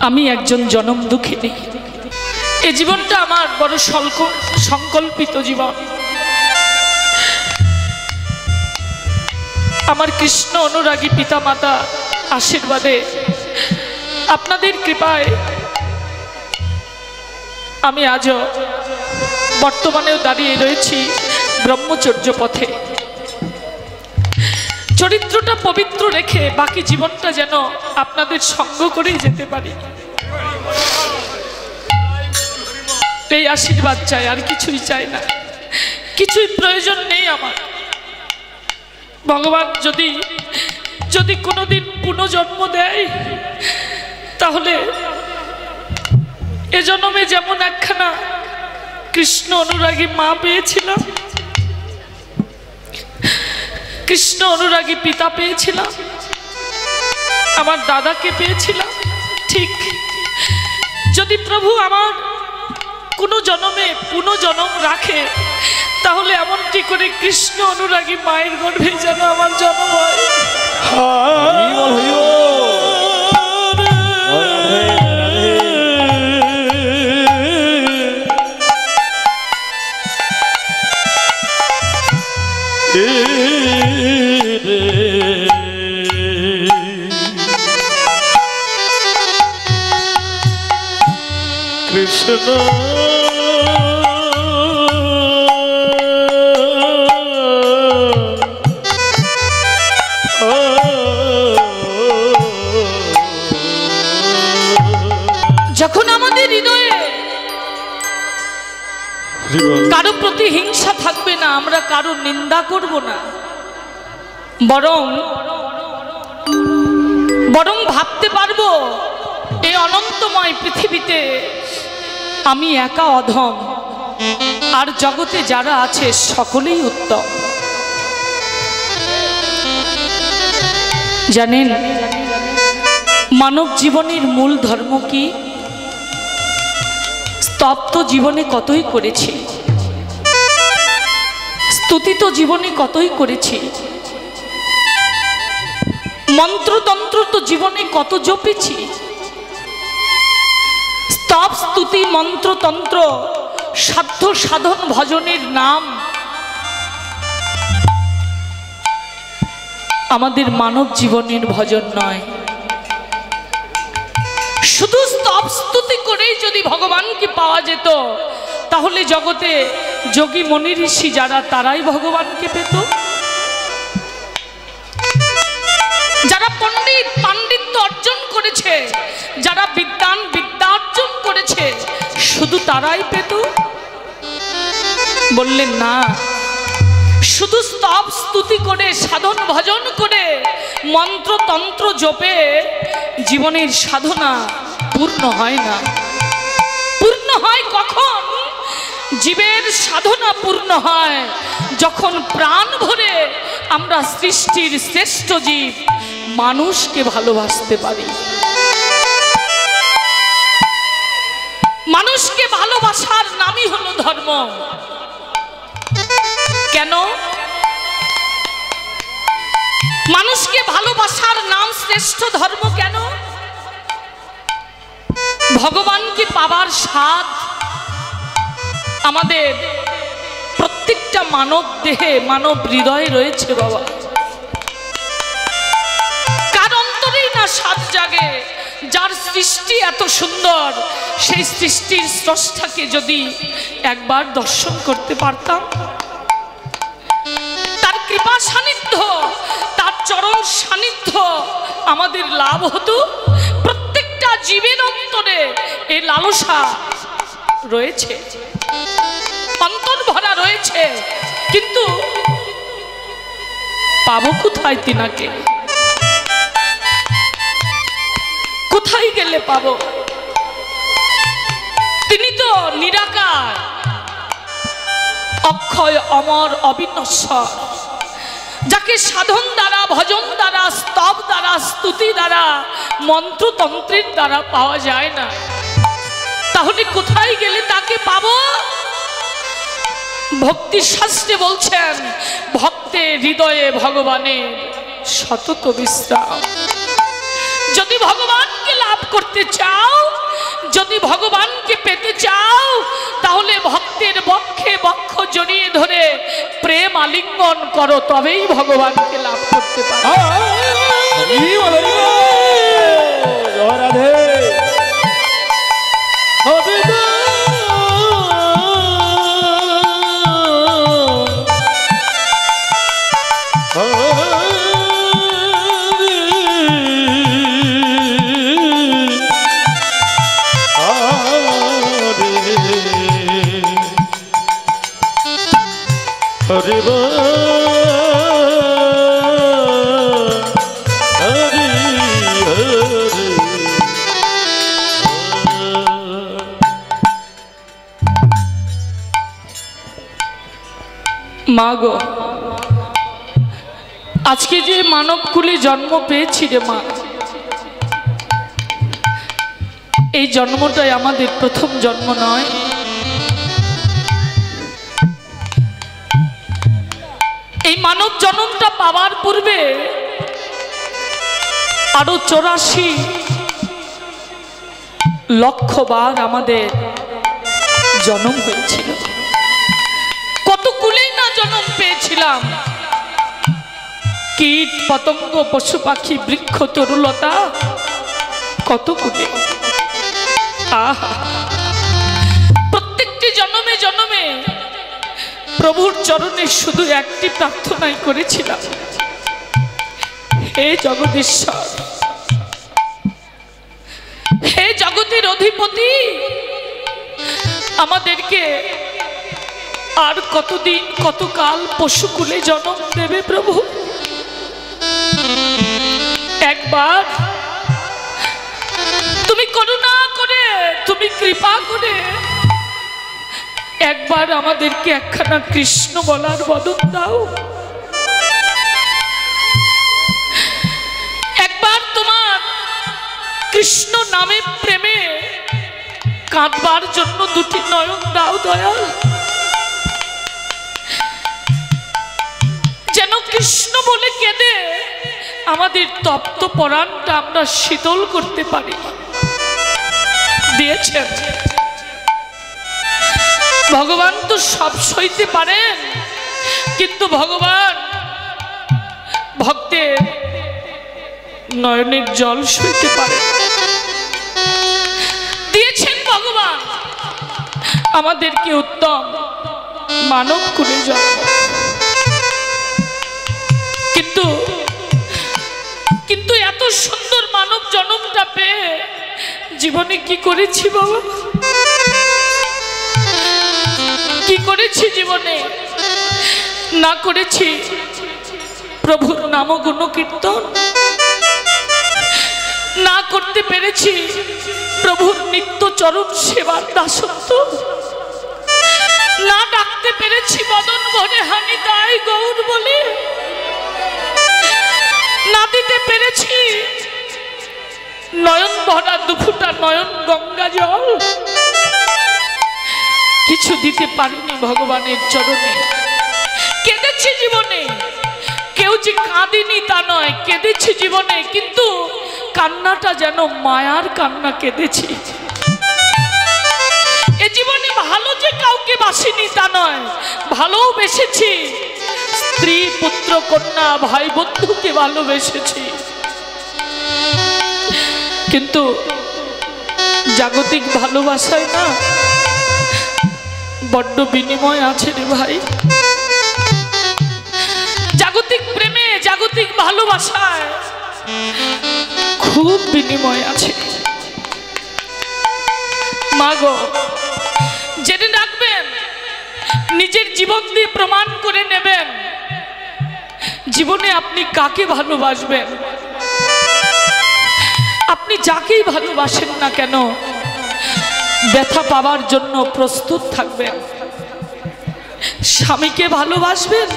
আমি একজন জনম দুঃখিনী। এই জীবনটা আমার বড় সংকল্পিত জীবন। আমার কৃষ্ণ অনুরাগী পিতামাতা আশীর্বাদে, আপনাদের কৃপায় আমি আজও বর্তমানেও দাঁড়িয়ে রয়েছি ব্রহ্মচর্য পথে। চরিত্রটা পবিত্র রেখে বাকি জীবনটা যেন আপনাদের সঙ্গ করেই যেতে পারি, এই আশীর্বাদ চাই, আর কিছুই চাই না, কিছুই প্রয়োজন নেই আমার। ভগবান যদি কোনোদিন পুনর্জন্ম দেয়, তাহলে এ জন্মে যেমন একখানা কৃষ্ণ অনুরাগী মা পেয়েছিলাম, কৃষ্ণ অনুরাগী পিতা পেয়েছিলাম, আমার দাদাকে পেয়েছিলাম, ঠিক যদি প্রভু আমার কোনো জন্মে পুনর্জন্ম রাখে, তাহলে এমনটি করে কৃষ্ণ অনুরাগী মায়ের গর্ভে যেন আমার জন্ম হয়। কৃষ্ণ যখন আমাদের হৃদয়ে কারো প্রতি হিংসা থাকবে না, আমরা কারো নিন্দা করব না, বরং ভাবতে পারবো এই অনন্তময় পৃথিবীতে আমি একা অধম, আর জগতে যারা আছে সকলেই উত্তম। জানেন মানব জীবনের মূল ধর্ম কি? স্তব তো জীবনে কতই করেছি, স্তুতি তো জীবনে কতই করেছি, মন্ত্রতন্ত্র তো জীবনে কত জপেছি। স্তব স্তুতি মন্ত্রতন্ত্র সাধ্য সাধন ভজনের নাম আমাদের মানব জীবনের ভজন নয়। শুধু স্তব স্তুতি করেই যদি ভগবানকে পাওয়া যেত, তাহলে জগতে যোগী মনি ঋষি যারা, তারাই ভগবানকে পেত। যারা পাণ্ডিত্য অর্জন করেছে, যারা বিদ্যা অর্জন করেছে, শুধু তারাই পেত? বললেন না, শুধু স্তব স্তুতি করে, সাধন ভজন করে, মন্ত্রতন্ত্র জপে জীবনের সাধনা পূর্ণ হয় না। পূর্ণ হয় কখন? জীবের সাধনা পূর্ণ হয় যখন প্রাণ ভরে আমরা সৃষ্টির শ্রেষ্ঠ জীব মানুষকে ভালোবাসতে পারি। মানুষকে ভালোবাসার নামই হলো ধর্ম। কেন? মানুষকে ভালোবাসার নাম শ্রেষ্ঠ ধর্ম কেন? ভগবানকে পাবার স্বাদ আমাদের প্রত্যেকটা মানব দেহে, মানব হৃদয়ে রয়েছে বাবা। কার অন্তরেই না স্বাদ জাগে? যার সৃষ্টি এত সুন্দর, সেই সৃষ্টির স্রষ্টাকে যদি একবার দর্শন করতে পারতাম, তার কৃপা সান্নিধ্য, তার চরণ সান্নিধ্য আমাদের লাভ হতো। প্রত্যেকটা জীবের অন্তরে এই লালসা রয়েছে, অন্তর ভরা রয়েছে, কিন্তু পাবো কোথায় তিনাকে? কোথায় গেলে পাবো? তিনি তো নিরাকার, অক্ষয়, অমর, অবিনশ্বর, যাকে সাধন দ্বারা, ভজন দ্বারা, স্তব দ্বারা, স্তুতি দ্বারা, মন্ত্রতন্ত্রের দ্বারা পাওয়া যায় না। তাহলে কোথায় গেলে তাকে পাবো? ভক্তি শাস্ত্রে বলছেন, ভক্তের হৃদয়ে ভগবানের সতত বিশ্রাম। যদি ভগবানকে লাভ করতে চাও, যদি ভগবানকে পেতে চাও, তাহলে ভক্তের বক্ষে বক্ষ জড়িয়ে ধরে প্রেম আলিঙ্গন করো, তবেই ভগবানকে লাভ করতে পারো। মা গো, আজকে যে মানবকুলে জন্ম পেয়েছি রে মা, এই জন্মটাই আমাদের প্রথম জন্ম নয়। এই মানব জন্মটা পাওয়ার পূর্বে আরো 84 লক্ষ বার আমাদের জন্ম হয়েছিল। কত কুলেই না জন্ম পেয়েছিলাম, কীট পতঙ্গ পশু পাখি বৃক্ষ তরুলতা, কত কুলে। আহা, প্রত্যেকটি জন্মে জন্মে প্রভুর চরণে শুধু একটি প্রার্থনাই করেছিলাম, হে জগদীশ্বর, হে জগতের অধিপতি, আমাদেরকে আর কতদিন কতকাল পশুকুলে জন্ম দেবে প্রভু? একবার তুমি করুণা করে, তুমি কৃপা করে একবার আমাদেরকে একখানা কৃষ্ণ বলার বদন দাও। একবার তোমার কৃষ্ণ নামে প্রেমে কাঁদবার জন্য দুটি নয়ন দাও দয়াল, যেন কৃষ্ণ বলে কেঁদে আমাদের তপ্ত পরাণটা আমরা শীতল করতে পারি। দিয়েছেন ভগবান তো সব সইতে পারেন, কিন্তু ভগবান ভক্তের নয়নের জল সইতে পারেন। দিয়েছেন ভগবান আমাদেরকে উত্তম মানব কুলে জন্ম, কিন্তু এত সুন্দর মানব জন্মটা পেয়ে জীবনে কি করেছি বাবা? কি করেছি জীবনে? না করেছি প্রভুর নাম গুণ কীর্তন, না করতে পেরেছি প্রভুর নিত্য চরণ সেবার দাসত্ব, না ডাকতে পেরেছি বদন ভরে হানি তাই গৌর বলে, না দিতে পেরেছি নয়ন ভরা দুফুটা নয়ন গঙ্গা জল, কিছু দিতে পারিনি ভগবানের চরণে। কেঁদেছি জীবনে, কেউ যে কাঁদিনি তা নয়, কেঁদেছি জীবনে, কিন্তু কান্নাটা যেন মায়ার কান্না কেঁদেছি। এ জীবনে ভালো যে কাউকে বাসিনি তা নয়, ভালোবেসেছি, স্ত্রী পুত্র কন্যা ভাই বন্ধুকে ভালোবেসেছি, কিন্তু জাগতিক ভালোবাসায় না বড্ড বিনিময় আছে রে ভাই। জাগতিক প্রেমে, জাগতিক ভালোবাসায় খুব বিনিময় আছে। মা গো, জেনে রাখবেন, নিজের জীবন দিয়ে প্রমাণ করে নেবেন জীবনে আপনি কাকে ভালোবাসবেন। আপনি যাকেই ভালোবাসেন না কেন, ব্যথা পাওয়ার জন্য প্রস্তুত থাকবেন। স্বামীকে ভালোবাসবেন,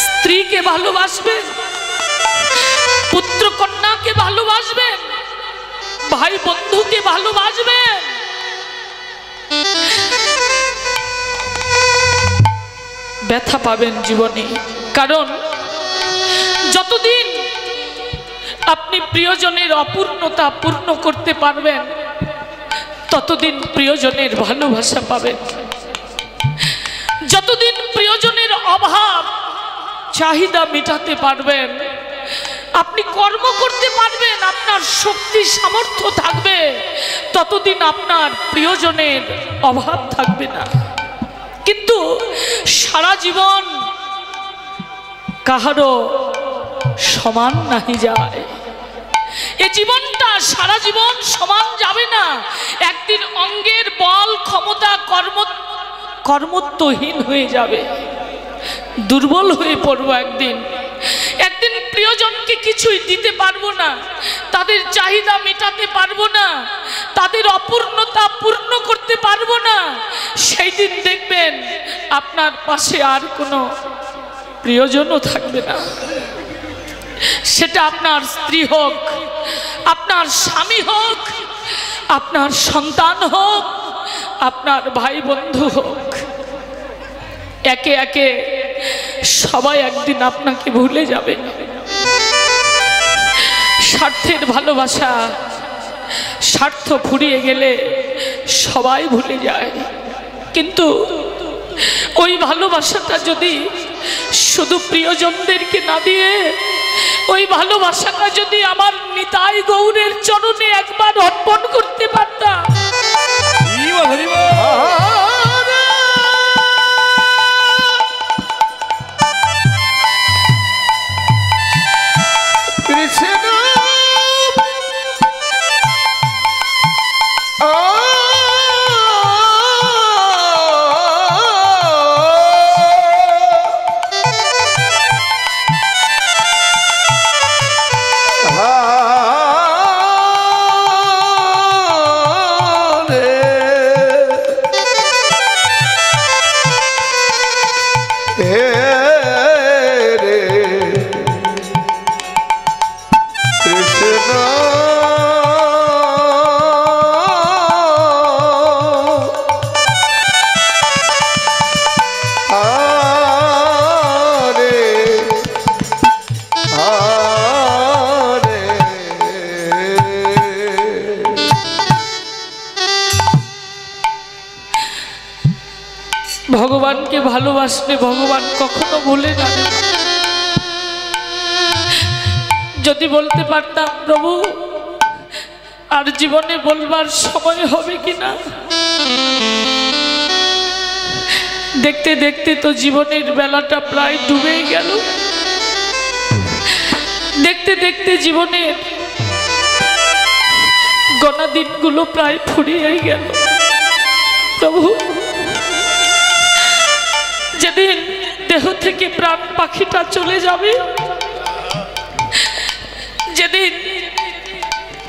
স্ত্রীকে ভালোবাসবেন, পুত্র কন্যাকে ভালোবাসবেন, ভাই বন্ধুকে ভালোবাসবেন। ব্যথা পাবেন জীবনে, কারণ যতদিন আপনি প্রিয়জনের অপূর্ণতা পূর্ণ করতে পারবেন, ততদিন প্রিয়জনের ভালোবাসা পাবেন। যতদিন প্রিয়জনের অভাব চাহিদা মেটাতে পারবেন, আপনি কর্ম করতে পারবেন, আপনার শক্তি সামর্থ্য থাকবে, ততদিন আপনার প্রিয়জনের অভাব থাকবে না। কিন্তু সারা জীবন কাহারও সমান নাহি যায়, এ জীবনটা সারা জীবন সমান যাবে না। একদিন অঙ্গের বল ক্ষমতা কর্মত্বহীন হয়ে যাবে, দুর্বল হয়ে পড়বো। একদিন প্রিয়জনকে কিছুই দিতে পারবো না, তাদের চাহিদা মেটাতে পারবো না, তাদের অপূর্ণতা পূর্ণ করতে পারবো না। সেই দিন দেখবেন আপনার পাশে আর কোনো প্রিয়জনও থাকবে না। সেটা আপনার স্ত্রী হোক, আপনার স্বামী হোক, আপনার সন্তান হোক, আপনার ভাই বন্ধু হোক, একে একে সবাই একদিন আপনাকে ভুলে যাবে। স্বার্থের ভালোবাসা, স্বার্থ ফুরিয়ে গেলে সবাই ভুলে যায়। কিন্তু ওই ভালোবাসাটা যদি শুধু প্রিয়জনদেরকে না দিয়ে, ওই ভালোবাসাটা যদি আমার নিতাই গৌরের চরণে একবার অর্পণ করতে পারতাম, ভগবানকে ভালোবাসলে ভগবান কখনো ভুলে না। যদি বলতে পারতাম প্রভু আর জীবনে বলবার সময় হবে কিনা, দেখতে দেখতে তো জীবনের বেলাটা প্রায় ডুবেই গেল, দেখতে দেখতে জীবনের গোনা দিনগুলো প্রায় ফুরিয়েই গেল। প্রভু, যেদিন দেহ থেকে প্রাণ পাখিটা চলে যাবে, যেদিন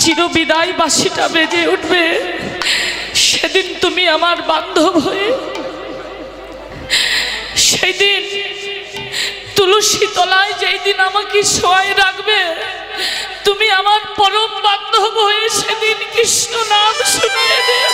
চিরবিদায় বাঁশিটা বেজে উঠবে, সেদিন তুমি আমার বান্ধব হয়ে, সেই দিন তুলসী তলায় যেই দিন আমাকে শোয়াই রাখবে, তুমি আমার পরম বান্ধব হয়ে সেদিন কৃষ্ণ নাম শুনিয়ে দিও।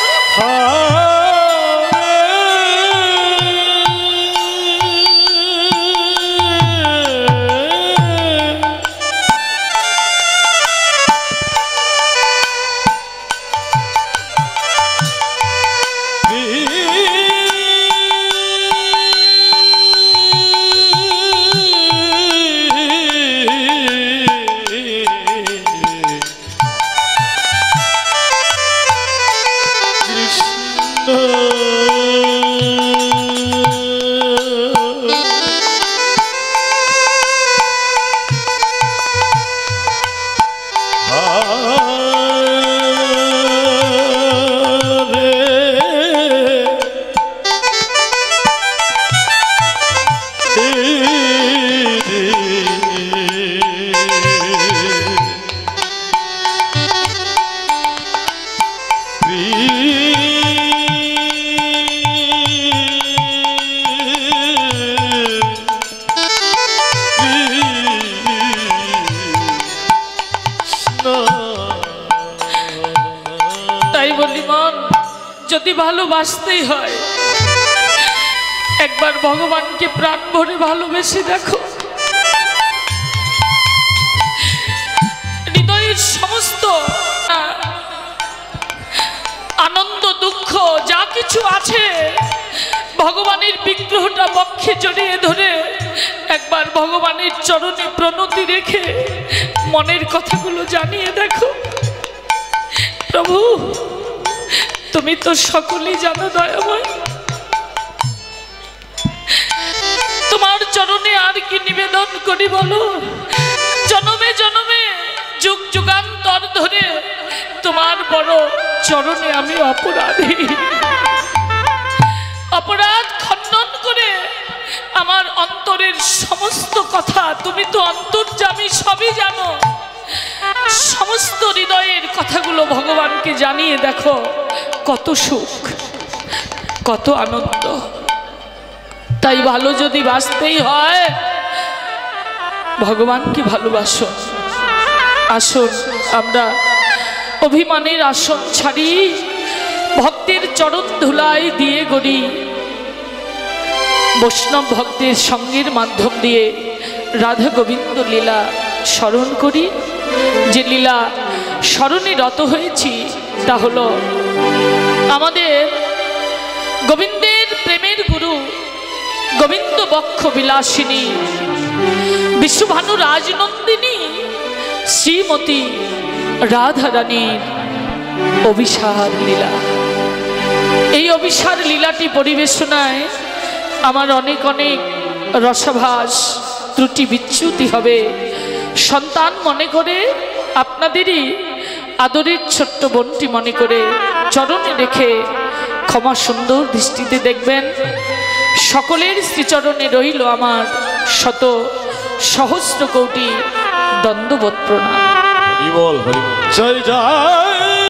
যদি ভালোবাসতেই হয়, একবার ভগবানকে প্রাণ ভরে ভালোবেসে দেখো। জীবনের সমস্ত আনন্দ দুঃখ যা কিছু আছে ভগবানের বিগ্রহটা বক্ষে জড়িয়ে ধরে একবার ভগবানের চরণে প্রণতি রেখে মনের কথাগুলো জানিয়ে দেখো। প্রভু তুমি তো সকলেই জানো দয়াময়, তোমার চরণে আর কি নিবেদন করি বলো। জনমে জনমে যুগ যুগান্তর ধরে তোমার বড় চরণে আমি অপরাধী। অপরাধ খণ্ডন করে আমার অন্তরের সমস্ত কথা, তুমি তো অন্তর্যামী, সবই জানো, সমস্ত হৃদয়ের কথাগুলো ভগবানকে জানিয়ে দেখো। কত সুখ, কত আনন্দ। তাই ভালো যদি বাঁচতেই হয় ভগবানকে ভালোবাসো। আসুন আমরা অভিমানের আসন ছাড়ি, ভক্তের চরণ ধুলাই দিয়ে গড়ি, বৈষ্ণব ভক্তের সঙ্গের মাধ্যম দিয়ে রাধা গোবিন্দ লীলা স্মরণ করি। যে লীলা স্মরণে রত হয়েছি তা হলো আমাদের গোবিন্দের প্রেমের গুরু গোবিন্দ বক্ষ বিলাসিনী বিশ্বভানু রাজনন্দিনী শ্রীমতী রাধা রানীর অভিসার লীলা। এই অভিসার লীলাটি পরিবেশনায় আমার অনেক অনেক রসাভাস ত্রুটি বিচ্যুতি হবে। সন্তান মনে করে, আপনাদেরই আদরের ছোট্ট বোনটি মনে করে চরণে রেখে ক্ষমা সুন্দর দৃষ্টিতে দেখবেন। সকলের শ্রীচরণে রইল আমার শত সহস্র কোটি দণ্ডবৎ প্রণাম। জয় জয়